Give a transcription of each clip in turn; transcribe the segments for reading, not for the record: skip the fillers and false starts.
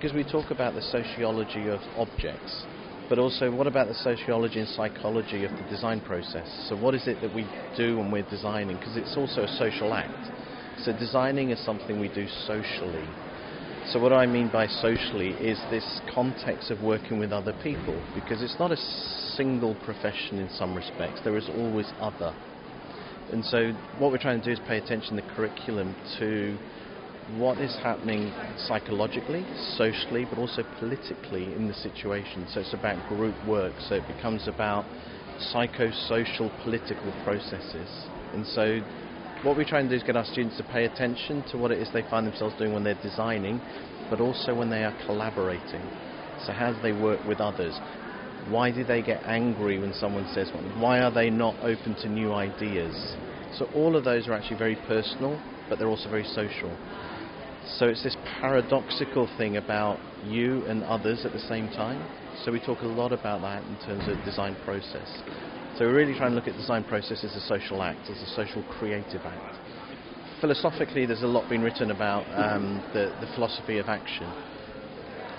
Because we talk about the sociology of objects, but also what about the sociology and psychology of the design process? So what is it that we do when we're designing? Because it's also a social act. So designing is something we do socially. So what I mean by socially is this context of working with other people, because it's not a single profession in some respects. There is always other. And so what we're trying to do is pay attention in the curriculum to what is happening psychologically, socially, but also politically in the situation. So it's about group work, so it becomes about psychosocial political processes. And so what we're trying to do is get our students to pay attention to what it is they find themselves doing when they're designing, but also when they are collaborating. So how do they work with others? Why do they get angry when someone says one? Why are they not open to new ideas? So all of those are actually very personal, but they're also very social. So it's this paradoxical thing about you and others at the same time. So we talk a lot about that in terms of design process. So we're really trying to look at design process as a social act, as a social creative act. Philosophically, there's a lot been written about the philosophy of action.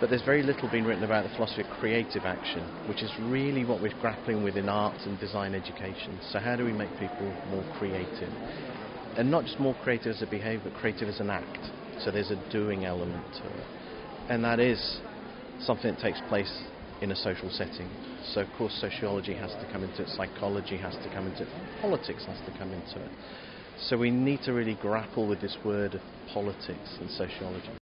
But there's very little been written about the philosophy of creative action, which is really what we're grappling with in art and design education. So how do we make people more creative? And not just more creative as a behaviour, but creative as an act. So there's a doing element to it. And that is something that takes place in a social setting. So of course sociology has to come into it, psychology has to come into it, politics has to come into it. So we need to really grapple with this word of politics and sociology.